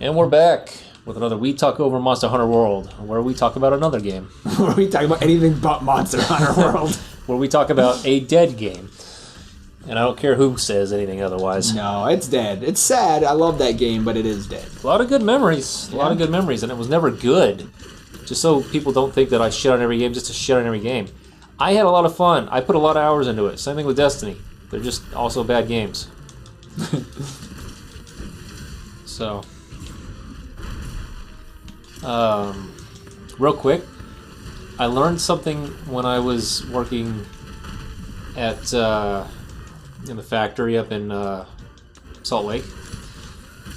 And we're back with another We Talk Over Monster Hunter World, where we talk about another game. Where we talk about anything but Monster Hunter World. Where we talk about a dead game. And I don't care who says anything otherwise. No, it's dead. It's sad. I love that game, but it is dead. A lot of good memories. A lot of good memories, and it was never good. Just so people don't think that I shit on every game just to shit on every game. I had a lot of fun. I put a lot of hours into it. Same thing with Destiny. They're just also bad games. So... real quick, I learned something when I was working at in the factory up in Salt Lake.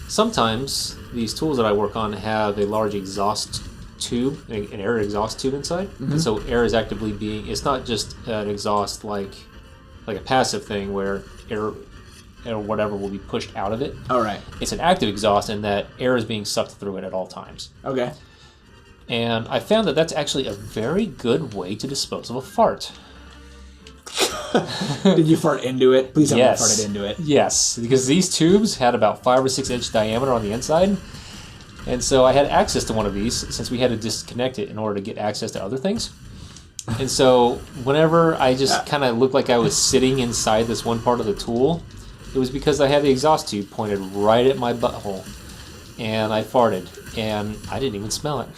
Sometimes these tools that I work on have a large exhaust tube, an air exhaust tube inside, and so air is actively being. It's not just an exhaust like a passive thing where air or whatever will be pushed out of it. All right. It's an active exhaust, and that air is being sucked through it at all times. Okay. And I found that that's actually a very good way to dispose of a fart. Did you fart into it? Please tell me you farted into it. Yes, because these tubes had about 5 or 6 inch diameter on the inside. And so I had access to one of these since we had to disconnect it in order to get access to other things. And so whenever I just kind of looked like I was sitting inside this one part of the tool, it was because I had the exhaust tube pointed right at my butthole, and I farted, and I didn't even smell it.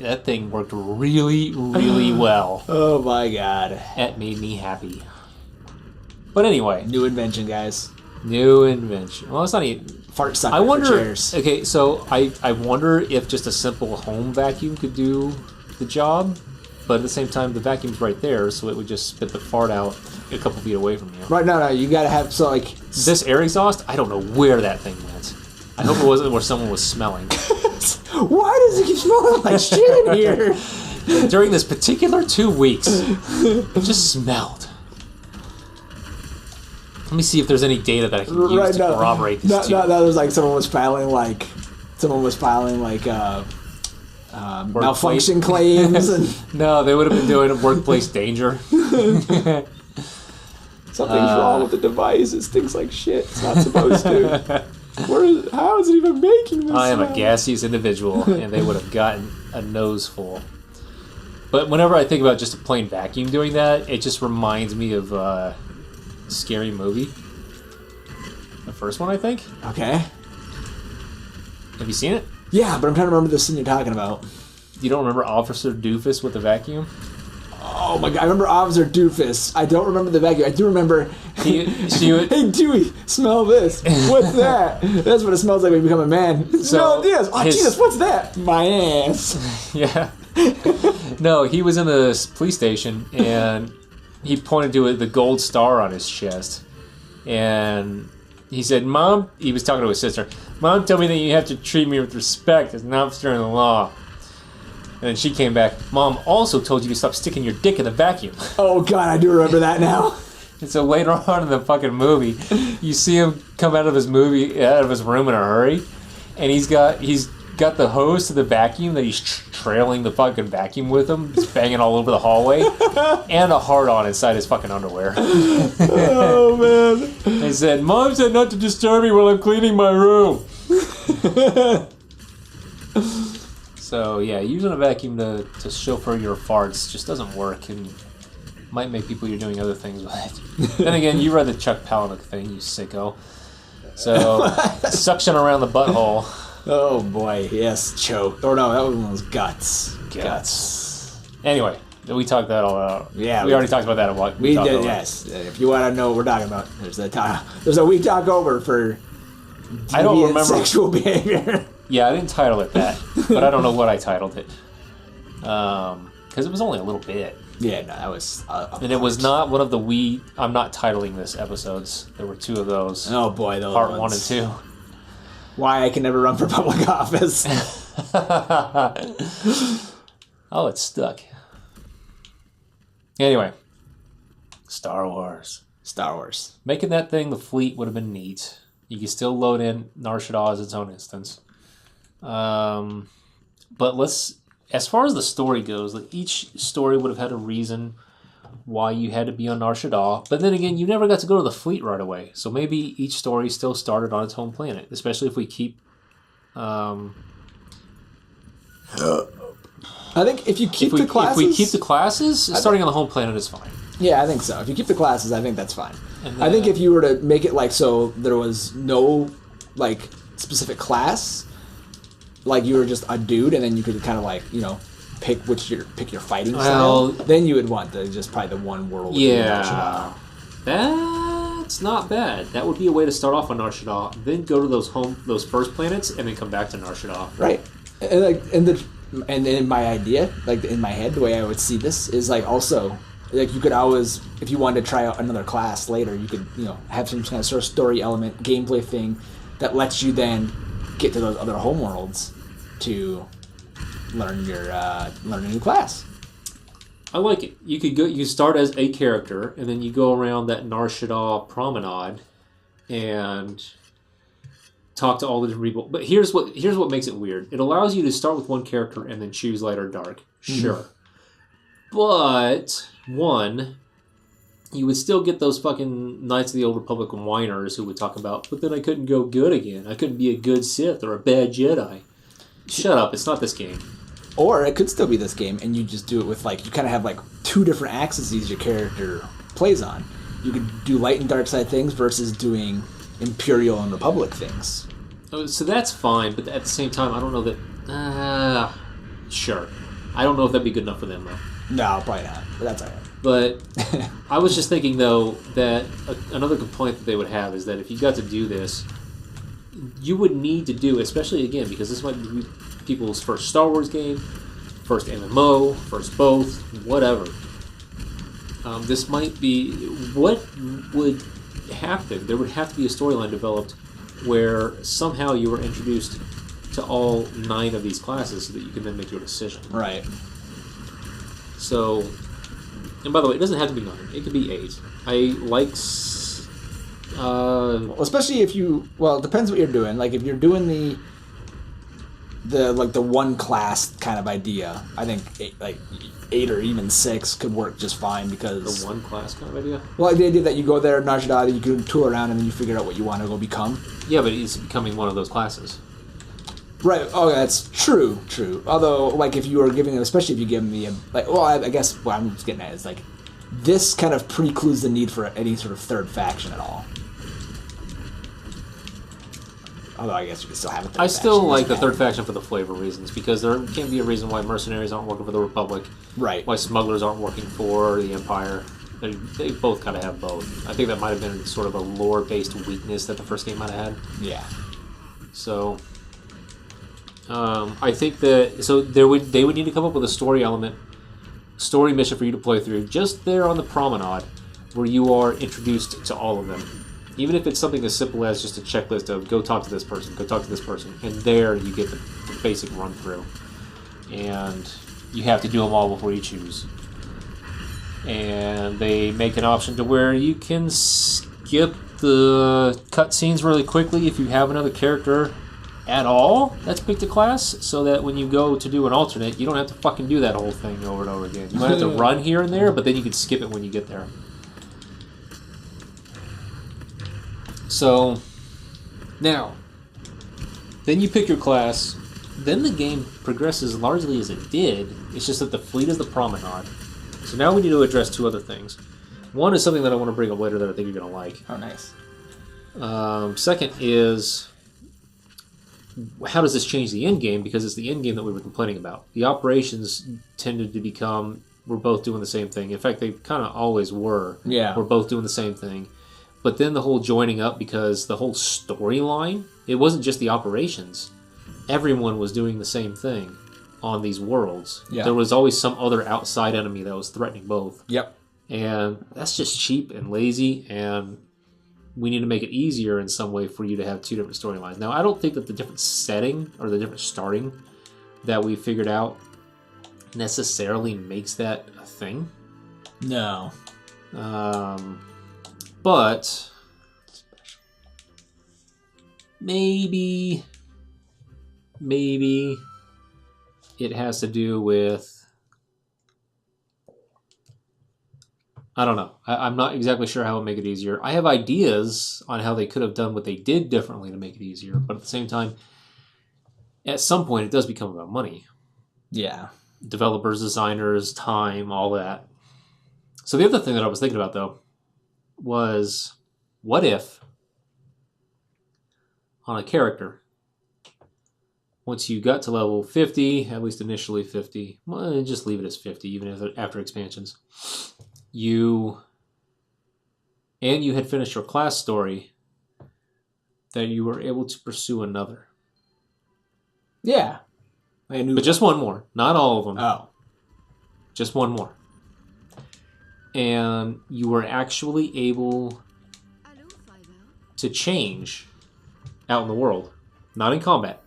That thing worked really, really well. Oh my god. That made me happy. But anyway. New invention, guys. New invention. Well, it's not even... Fart sucker I wonder, for chairs. okay, so I wonder if just a simple home vacuum could do the job, but at the same time, the vacuum's right there, so it would just spit the fart out a couple feet away from you. Right, no, you gotta have, so like... This air exhaust, I don't know where that thing went. I hope it wasn't where someone was smelling. Why does it keep smelling like shit in here? During this particular 2 weeks, it just smelled. Let me see if there's any data that I can use to corroborate this. No, there's like someone was filing malfunction claims. And No, they would have been doing workplace danger. Something's wrong with the device. It stinks like shit. It's not supposed to. How is it even making this? I am sound? a gaseous individual, and they would have gotten a nose full. But whenever I think about just a plain vacuum doing that, it just reminds me of a scary movie. The first one, I think. Okay. Have you seen it? Yeah, but I'm trying to remember the scene you're talking about. You don't remember Officer Doofus with the vacuum? Oh my god, I remember Officer Doofus. I don't remember the vacuum. I do remember... Hey Dewey, smell this. What's that? That's what it smells like when you become a man. Smell this. Oh, Jesus, what's that? My ass. Yeah. No, he was in the police station, and he pointed to the gold star on his chest. And he said, Mom, he was talking to his sister, Mom told me that you have to treat me with respect as an officer in the law. And then she came back, Mom also told you to stop sticking your dick in the vacuum. Oh god, I do remember that now. And so later on in the fucking movie, you see him come out of his room in a hurry, and he's got the hose to the vacuum that he's trailing the fucking vacuum with him, just banging all over the hallway, and a hard-on inside his fucking underwear. Oh man! He said, Mom said not to disturb me while I'm cleaning my room. So yeah, using a vacuum to chauffeur your farts just doesn't work, and might make people you're doing other things with. Then again, you read the Chuck Palahniuk thing, you sicko. So, suction around the butthole. Oh boy, yes, choke. Or no, that was one of those guts. Anyway, we talked that all out. Yeah, we already talked about that a lot. We did, yes. If you want to know what we're talking about, there's a We Talk Over for I don't remember sexual behavior. Yeah, I didn't title it that, but I don't know what I titled it. Because it was only a little bit. Yeah, no, that was... and it was not one of the I'm not titling this episodes. There were 2 of those. Oh boy, those Part ones. 1 and 2. Why I can never run for public office. Oh, it's stuck. Anyway. Star Wars. Making that thing the fleet would have been neat. You can still load in Nar Shaddaa as its own instance. But as far as the story goes, like each story would have had a reason why you had to be on Nar Shaddaa. But then again, you never got to go to the fleet right away. So maybe each story still started on its home planet, especially if we keep I think if you keep the classes... If we keep the classes, starting on the home planet is fine. Yeah, I think so. If you keep the classes, I think that's fine. Then, I think if you were to make it like so there was no like specific class, like you were just a dude, and then you could kind of like, you know, pick your fighting style, then you would want just probably the one world. Yeah, that's not bad. That would be a way to start off on Nar Shaddaa, then go to those first planets, and then come back to Nar Shaddaa. Right, and in my idea, like in my head, the way I would see this is like also like you could always, if you wanted to try out another class later, you could, you know, have some kind of sort of story element, gameplay thing that lets you then get to those other homeworlds to learn a new class. I like it. You could start as a character, and then you go around that Nar Shaddaa promenade and talk to all the different people. But here's what makes it weird. It allows you to start with one character and then choose light or dark. Sure. But one, you would still get those fucking Knights of the Old Republic whiners who would talk about, but then I couldn't go good again. I couldn't be a good Sith or a bad Jedi. Shut up, it's not this game. Or it could still be this game, and you just do it with, like, you kind of have, like, two different axes your character plays on. You could do light and dark side things versus doing Imperial and Republic things. Oh, so that's fine, but at the same time, I don't know that... sure. I don't know if that'd be good enough for them, though. No, probably not, but that's all right. But I was just thinking, though, that another complaint that they would have is that if you got to do this, you would need to do, especially, again, because this might be people's first Star Wars game, first MMO, first both, whatever. This might be... What would happen? There would have to be a storyline developed where somehow you were introduced to all 9 of these classes so that you can then make your decision. Right. So... And by the way, it doesn't have to be 9. It could be 8. I like... well, especially if you... Well, it depends what you're doing. Like, if you're doing the one class kind of idea, I think 8 or even 6 could work just fine because... The one class kind of idea? Well, the idea that you go there, Nar Shaddaa, you can tool around, and then you figure out what you want to go become. Yeah, but it's becoming one of those classes. Right. Oh, that's true. Although, like, if you were giving them, especially if you give them the, like, well, I guess what I'm just getting at is, like, this kind of precludes the need for any sort of third faction at all. Although I guess you could still have a third faction. I still like the third faction for the flavor reasons, because there can't be a reason why mercenaries aren't working for the Republic. Right. Why smugglers aren't working for the Empire. They both kind of have both. I think that might have been sort of a lore-based weakness that the first game might have had. Yeah. So... I think that they would need to come up with a story mission for you to play through just there on the promenade, where you are introduced to all of them. Even if it's something as simple as just a checklist of go talk to this person, and there you get the basic run through, and you have to do them all before you choose. And they make an option to where you can skip the cutscenes really quickly if you have another character at all that's picked a class, so that when you go to do an alternate, you don't have to fucking do that whole thing over and over again. You might have to run here and there, but then you can skip it when you get there. So, now, then you pick your class, then the game progresses largely as it did. It's just that the fleet is the promenade. So now we need to address 2 other things. One is something that I want to bring up later that I think you're going to like. Oh, nice. Second is... how does this change the end game? Because it's the end game that we were complaining about. The operations tended to become, we're both doing the same thing. In fact, they kind of always were. Yeah. We're both doing the same thing. But then the whole joining up, because the whole storyline, it wasn't just the operations. Everyone was doing the same thing on these worlds. Yeah. There was always some other outside enemy that was threatening both. Yep. And that's just cheap and lazy, and we need to make it easier in some way for you to have 2 different storylines. Now, I don't think that the different setting or the different starting that we figured out necessarily makes that a thing. No. But maybe it has to do with... I don't know. I'm not exactly sure how it would make it easier. I have ideas on how they could have done what they did differently to make it easier, but at the same time, at some point it does become about money. Yeah. Developers, designers, time, all that. So the other thing that I was thinking about, though, was what if on a character, once you got to level 50, at least initially 50, well, just leave it as 50, even after expansions, you had finished your class story, that you were able to pursue another. Yeah. But just one more. Not all of them. Oh. Just one more. And you were actually able to change out in the world. Not in combat.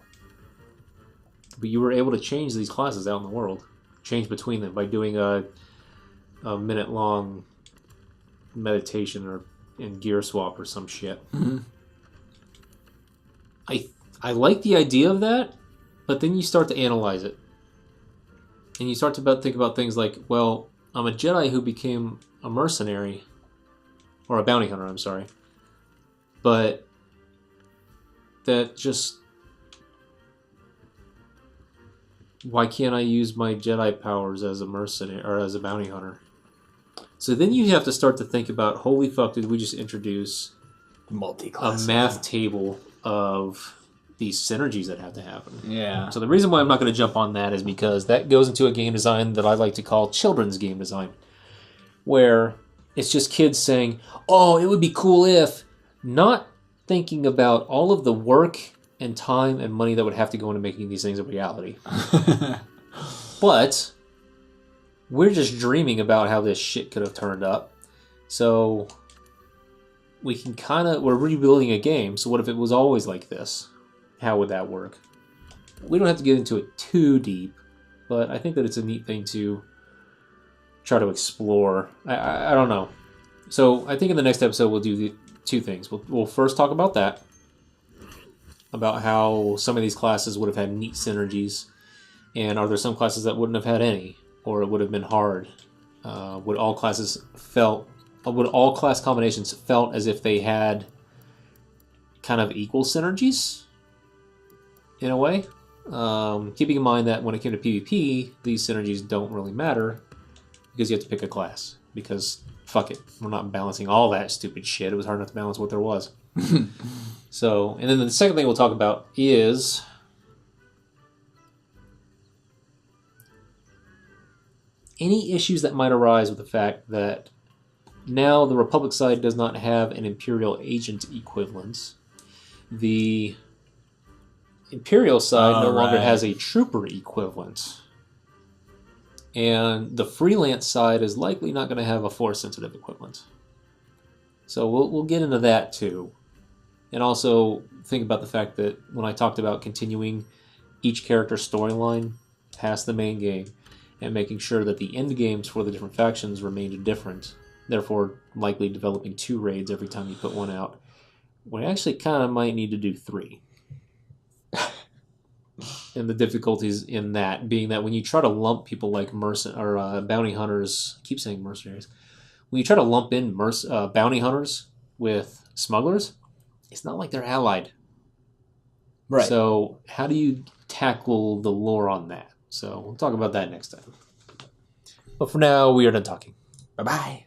But you were able to change these classes out in the world. Change between them by doing a minute-long meditation or in gear swap or some shit. Mm-hmm. I like the idea of that, but then you start to analyze it. And you start to think about things like, well, I'm a Jedi who became a mercenary, or a bounty hunter, I'm sorry. But that just... why can't I use my Jedi powers as a mercenary, or as a bounty hunter? So then you have to start to think about, holy fuck, did we just introduce a math table of these synergies that have to happen. Yeah. So the reason why I'm not going to jump on that is because that goes into a game design that I like to call children's game design, where it's just kids saying, oh, it would be cool if, not thinking about all of the work and time and money that would have to go into making these things a reality. But we're just dreaming about how this shit could have turned up. So we can we're rebuilding a game, so what if it was always like this? How would that work? We don't have to get into it too deep, but I think that it's a neat thing to try to explore. I don't know. So I think in the next episode we'll do the two things. We'll first talk about that, about how some of these classes would have had neat synergies, and are there some classes that wouldn't have had any, or it would have been hard? Would all class combinations felt as if they had kind of equal synergies in a way? Keeping in mind that when it came to PvP, these synergies don't really matter because you have to pick a class. Because fuck it, we're not balancing all that stupid shit. It was hard enough to balance what there was. So, and then the second thing we'll talk about is any issues that might arise with the fact that now the Republic side does not have an Imperial agent equivalent. The Imperial side no longer has a trooper equivalent. And the freelance side is likely not going to have a Force-sensitive equivalent. So we'll get into that too. And also think about the fact that when I talked about continuing each character's storyline past the main game and making sure that the end games for the different factions remained different, therefore likely developing 2 raids every time you put one out, we actually kind of might need to do 3. And the difficulties in that being that when you try to lump people like bounty hunters, I keep saying mercenaries, when you try to lump in bounty hunters with smugglers, it's not like they're allied. Right. So how do you tackle the lore on that? So we'll talk about that next time. But for now, we are done talking. Bye-bye.